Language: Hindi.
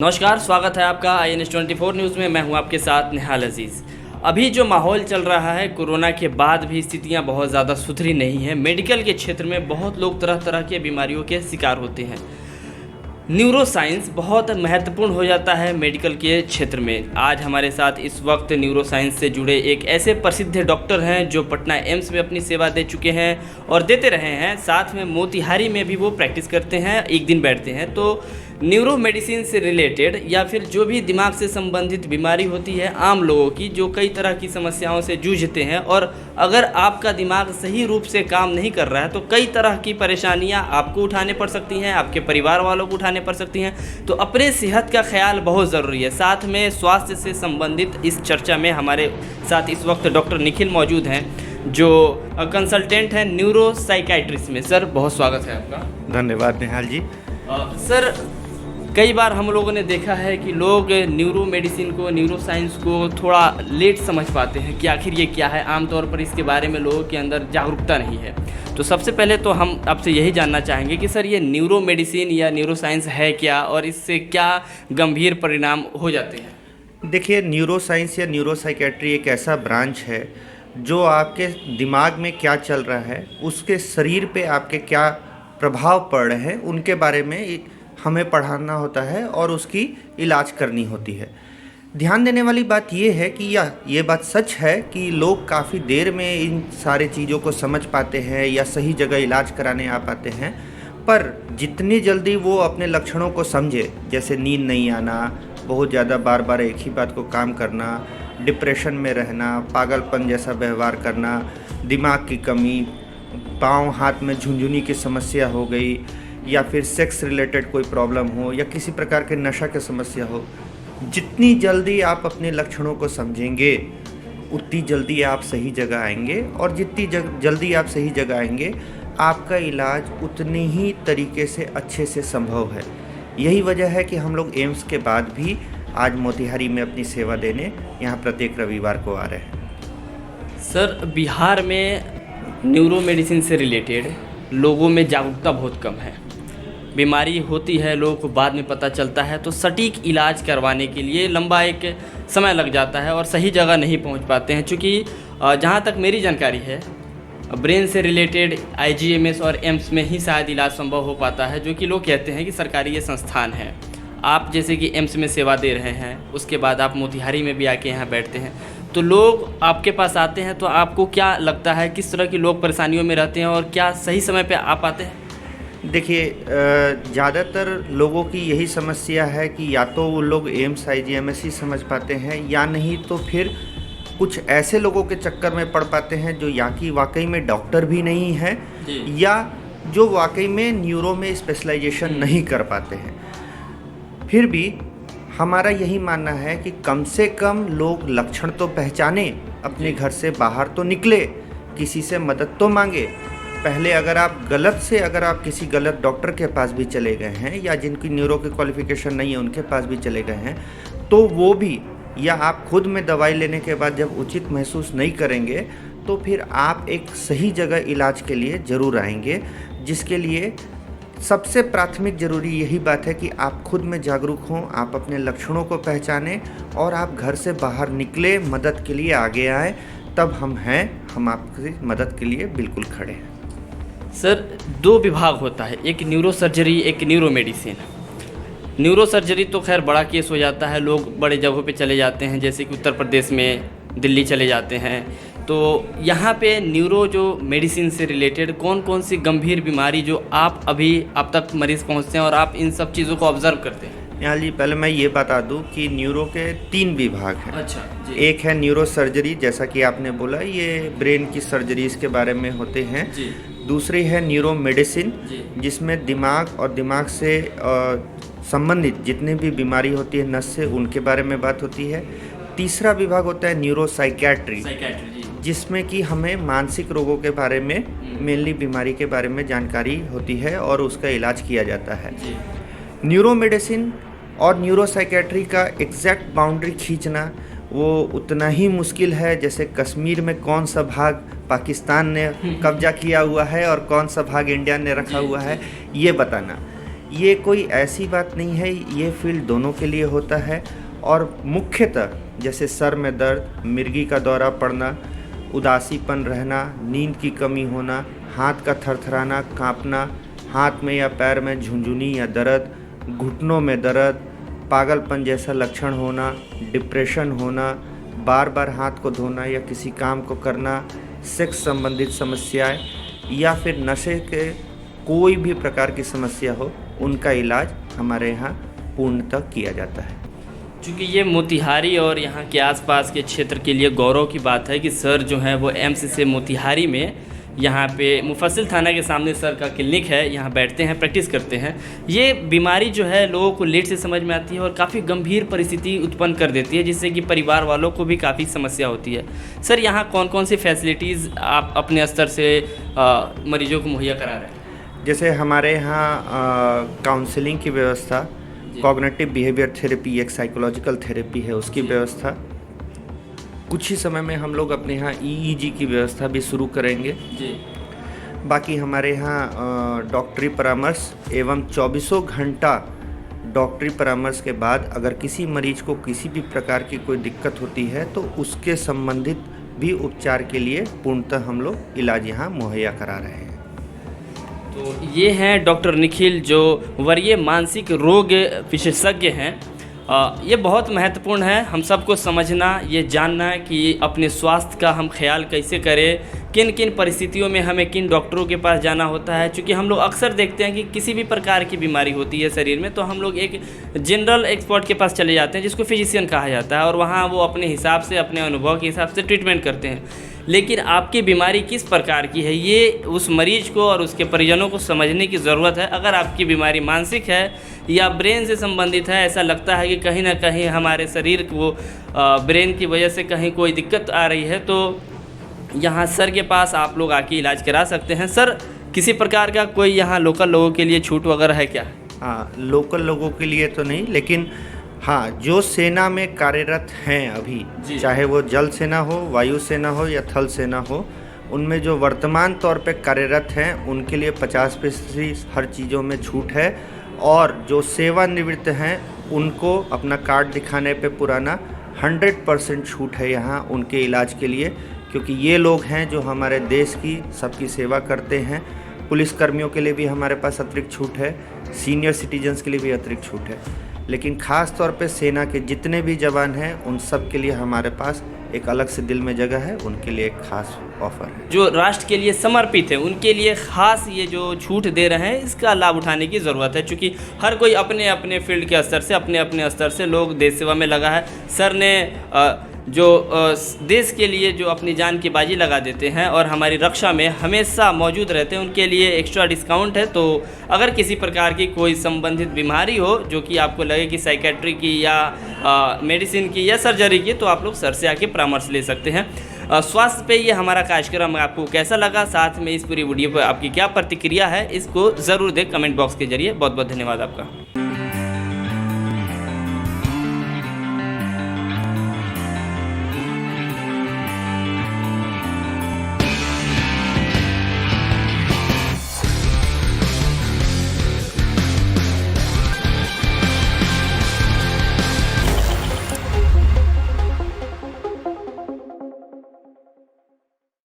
नमस्कार, स्वागत है आपका IN24 न्यूज़ में। मैं हूं आपके साथ निहाल अजीज़। अभी जो माहौल चल रहा है कोरोना के बाद भी स्थितियां बहुत ज़्यादा सुधरी नहीं हैं। मेडिकल के क्षेत्र में बहुत लोग तरह तरह के बीमारियों के शिकार होते हैं। न्यूरो साइंस बहुत महत्वपूर्ण हो जाता है मेडिकल के क्षेत्र में। आज हमारे साथ इस वक्त न्यूरो साइंस से जुड़े एक ऐसे प्रसिद्ध डॉक्टर हैं जो पटना एम्स में अपनी सेवा दे चुके हैं और देते रहे हैं। साथ में मोतिहारी में भी वो प्रैक्टिस करते हैं, एक दिन बैठते हैं। तो न्यूरो मेडिसिन से रिलेटेड या फिर जो भी दिमाग से संबंधित बीमारी होती है आम लोगों की, जो कई तरह की समस्याओं से जूझते हैं, और अगर आपका दिमाग सही रूप से काम नहीं कर रहा है तो कई तरह की परेशानियां आपको उठाने पड़ सकती हैं, आपके परिवार वालों को उठाने पड़ सकती हैं। तो अपने सेहत का ख्याल बहुत ज़रूरी है। साथ में स्वास्थ्य से संबंधित इस चर्चा में हमारे साथ इस वक्त डॉक्टर निखिल मौजूद हैं, जो कंसल्टेंट हैं न्यूरो साइकेट्रिस्ट में। सर, बहुत स्वागत है आपका। धन्यवाद निहाल जी। सर, कई बार हम लोगों ने देखा है कि लोग न्यूरो मेडिसिन को, न्यूरो साइंस को थोड़ा लेट समझ पाते हैं कि आखिर ये क्या है। आमतौर पर इसके बारे में लोगों के अंदर जागरूकता नहीं है। तो सबसे पहले तो हम आपसे यही जानना चाहेंगे कि सर, ये न्यूरो मेडिसिन या न्यूरो साइंस है क्या और इससे क्या गंभीर परिणाम हो जाते हैं? देखिए, न्यूरो साइंस या न्यूरो साइकेट्री एक ऐसा ब्रांच है जो आपके दिमाग में क्या चल रहा है, उसके शरीर पे आपके क्या प्रभाव पड़ रहे हैं, उनके बारे में हमें पढ़ाना होता है और उसकी इलाज करनी होती है। ध्यान देने वाली बात ये है कि ये बात सच है कि लोग काफ़ी देर में इन सारे चीज़ों को समझ पाते हैं या सही जगह इलाज कराने आ पाते हैं, पर जितनी जल्दी वो अपने लक्षणों को समझे, जैसे नींद नहीं आना, बहुत ज़्यादा बार बार एक ही बात को काम करना, डिप्रेशन में रहना, पागलपन जैसा व्यवहार करना, दिमाग की कमी, पाँव हाथ में झुनझुनी की समस्या हो गई, या फिर सेक्स रिलेटेड कोई प्रॉब्लम हो, या किसी प्रकार के नशा की समस्या हो, जितनी जल्दी आप अपने लक्षणों को समझेंगे उतनी जल्दी आप सही जगह आएंगे, और जितनी जल्दी आप सही जगह आएंगे आपका इलाज उतने ही तरीके से अच्छे से संभव है। यही वजह है कि हम लोग एम्स के बाद भी आज मोतिहारी में अपनी सेवा देने यहाँ प्रत्येक रविवार को आ रहे हैं। सर, बिहार में न्यूरो मेडिसिन से रिलेटेड लोगों में जागरूकता बहुत कम है। बीमारी होती है, लोगों को बाद में पता चलता है, तो सटीक इलाज करवाने के लिए लंबा एक समय लग जाता है और सही जगह नहीं पहुंच पाते हैं। चूँकि जहां तक मेरी जानकारी है, ब्रेन से रिलेटेड IGMS और एम्स में ही शायद इलाज संभव हो पाता है, जो कि लोग कहते हैं कि सरकारी ये संस्थान है। आप जैसे कि एम्स में सेवा दे रहे हैं, उसके बाद आप मोतिहारी में भी आके यहाँ बैठते हैं, तो लोग आपके पास आते हैं, तो आपको क्या लगता है किस तरह के लोग परेशानियों में रहते हैं और क्या सही समय पे आ पाते हैं? देखिए, ज़्यादातर लोगों की यही समस्या है कि या तो वो लोग एम्स IGMS ही समझ पाते हैं, या नहीं तो फिर कुछ ऐसे लोगों के चक्कर में पड़ पाते हैं जो या कि वाकई में डॉक्टर भी नहीं है, या जो वाकई में न्यूरो में स्पेशलाइजेशन नहीं कर पाते हैं। फिर भी हमारा यही मानना है कि कम से कम लोग लक्षण तो पहचाने, अपने घर से बाहर तो निकले, किसी से मदद तो मांगे। पहले अगर आप किसी गलत डॉक्टर के पास भी चले गए हैं, या जिनकी न्यूरो की क्वालिफिकेशन नहीं है उनके पास भी चले गए हैं, तो वो भी, या आप खुद में दवाई लेने के बाद जब उचित महसूस नहीं करेंगे, तो फिर आप एक सही जगह इलाज के लिए ज़रूर आएंगे। जिसके लिए सबसे प्राथमिक ज़रूरी यही बात है कि आप खुद में जागरूक हों, आप अपने लक्षणों को पहचानें और आप घर से बाहर निकले, मदद के लिए आगे आएँ। तब हम आपकी मदद के लिए बिल्कुल खड़े हैं। सर, 2 विभाग होता है, एक न्यूरो सर्जरी, एक न्यूरो मेडिसिन। न्यूरो सर्जरी तो खैर बड़ा केस हो जाता है, लोग बड़े जगहों पे चले जाते हैं, जैसे कि उत्तर प्रदेश में, दिल्ली चले जाते हैं। तो यहाँ पे न्यूरो जो मेडिसिन से रिलेटेड कौन कौन सी गंभीर बीमारी जो आप तक मरीज़ पहुँचते हैं और आप इन सब चीज़ों को ऑब्ज़र्व करते हैं? यहाँ जी, पहले मैं ये बता दूं कि न्यूरो के 3 विभाग हैं। अच्छा जी। एक है न्यूरो सर्जरी, जैसा कि आपने बोला, ये ब्रेन की सर्जरीज के बारे में होते हैं जी। दूसरी है न्यूरो मेडिसिन, जिसमें दिमाग और दिमाग से संबंधित जितनी भी बीमारी होती है, नस से, उनके बारे में बात होती है। तीसरा विभाग होता है न्यूरो साइकेट्री, जिसमें कि हमें मानसिक रोगों के बारे में, मेनली बीमारी के बारे में जानकारी होती है और उसका इलाज किया जाता है। न्यूरो मेडिसिन और न्यूरो साइकेट्री का एग्जैक्ट बाउंड्री खींचना वो उतना ही मुश्किल है जैसे कश्मीर में कौन सा भाग पाकिस्तान ने कब्जा किया हुआ है और कौन सा भाग इंडिया ने रखा हुआ है, ये बताना। ये कोई ऐसी बात नहीं है, ये फील्ड दोनों के लिए होता है। और मुख्यतः जैसे सर में दर्द, मिर्गी का दौरा पड़ना, उदासीपन रहना, नींद की कमी होना, हाथ का थरथराना, कांपना, हाथ में या पैर में झुंझुनी या दर्द, घुटनों में दर्द, पागलपन जैसा लक्षण होना, डिप्रेशन होना, बार बार हाथ को धोना या किसी काम को करना, सेक्स संबंधित समस्याएं या फिर नशे के कोई भी प्रकार की समस्या हो, उनका इलाज हमारे यहाँ पूर्णतः किया जाता है। चूँकि ये मोतिहारी और यहाँ के आसपास के क्षेत्र के लिए गौरव की बात है कि सर जो है वो एम्स से मोतिहारी में यहाँ पे मुफस्सिल थाना के सामने सर का क्लिनिक है, यहाँ बैठते हैं, प्रैक्टिस करते हैं। ये बीमारी जो है लोगों को लेट से समझ में आती है और काफ़ी गंभीर परिस्थिति उत्पन्न कर देती है, जिससे कि परिवार वालों को भी काफ़ी समस्या होती है। सर यहाँ कौन कौन सी फैसिलिटीज़ आप अपने स्तर से मरीजों को मुहैया करा रहे हैं? जैसे हमारे यहाँ काउंसलिंग की व्यवस्था, कॉग्निटिव बिहेवियर थेरेपी, एक साइकोलॉजिकल थेरेपी है, उसकी व्यवस्था। कुछ ही समय में हम लोग अपने यहाँ EEG की व्यवस्था भी शुरू करेंगे जी। बाकी हमारे यहाँ डॉक्टरी परामर्श एवं 24 घंटा डॉक्टरी परामर्श के बाद अगर किसी मरीज को किसी भी प्रकार की कोई दिक्कत होती है तो उसके संबंधित भी उपचार के लिए पूर्णतः हम लोग इलाज यहाँ मुहैया करा रहे हैं। तो ये हैं डॉक्टर निखिल, जो वरीय मानसिक रोग विशेषज्ञ हैं। ये बहुत महत्वपूर्ण है हम सबको समझना, ये जानना कि अपने स्वास्थ्य का हम ख्याल कैसे करें, किन किन परिस्थितियों में हमें किन डॉक्टरों के पास जाना होता है। क्योंकि हम लोग अक्सर देखते हैं कि किसी भी प्रकार की बीमारी होती है शरीर में तो हम लोग एक जनरल एक्सपर्ट के पास चले जाते हैं जिसको फिजिशियन कहा जाता है, और वहाँ वो अपने हिसाब से, अपने अनुभव के हिसाब से ट्रीटमेंट करते हैं। लेकिन आपकी बीमारी किस प्रकार की है ये उस मरीज को और उसके परिजनों को समझने की ज़रूरत है। अगर आपकी बीमारी मानसिक है या ब्रेन से संबंधित है, ऐसा लगता है कि कहीं ना कहीं हमारे शरीर को ब्रेन की वजह से कहीं कोई दिक्कत आ रही है, तो यहाँ सर के पास आप लोग आके इलाज करा सकते हैं। सर, किसी प्रकार का कोई यहाँ लोकल लोगों के लिए छूट वगैरह है क्या? हाँ, लोकल लोगों के लिए तो नहीं, लेकिन हाँ, जो सेना में कार्यरत हैं अभी, चाहे वो जल सेना हो, वायु सेना हो या थल सेना हो, उनमें जो वर्तमान तौर पे कार्यरत हैं उनके लिए 50% हर चीज़ों में छूट है। और जो सेवानिवृत्त हैं उनको अपना कार्ड दिखाने पे पुराना 100% छूट है यहाँ उनके इलाज के लिए, क्योंकि ये लोग हैं जो हमारे देश की सबकी सेवा करते हैं। पुलिस कर्मियों के लिए भी हमारे पास अतिरिक्त छूट है, सीनियर सिटीजन्स के लिए भी अतिरिक्त छूट है, लेकिन ख़ास तौर पे सेना के जितने भी जवान हैं उन सब के लिए हमारे पास एक अलग से दिल में जगह है, उनके लिए एक खास ऑफ़र है। जो राष्ट्र के लिए समर्पित है उनके लिए खास ये जो छूट दे रहे हैं, इसका लाभ उठाने की ज़रूरत है, क्योंकि हर कोई अपने अपने फील्ड के स्तर से, अपने अपने स्तर से लोग देश सेवा में लगा है। सर ने जो देश के लिए जो अपनी जान की बाजी लगा देते हैं और हमारी रक्षा में हमेशा मौजूद रहते हैं, उनके लिए एक्स्ट्रा डिस्काउंट है। तो अगर किसी प्रकार की कोई संबंधित बीमारी हो जो कि आपको लगे कि साइकेट्री की या मेडिसिन की या सर्जरी की, तो आप लोग सर से आके परामर्श ले सकते हैं। स्वास्थ्य पे ये हमारा कार्यक्रम आपको कैसा लगा, साथ में इस पूरी वीडियो पर आपकी क्या प्रतिक्रिया है, इसको ज़रूर दें कमेंट बॉक्स के जरिए। बहुत बहुत धन्यवाद आपका।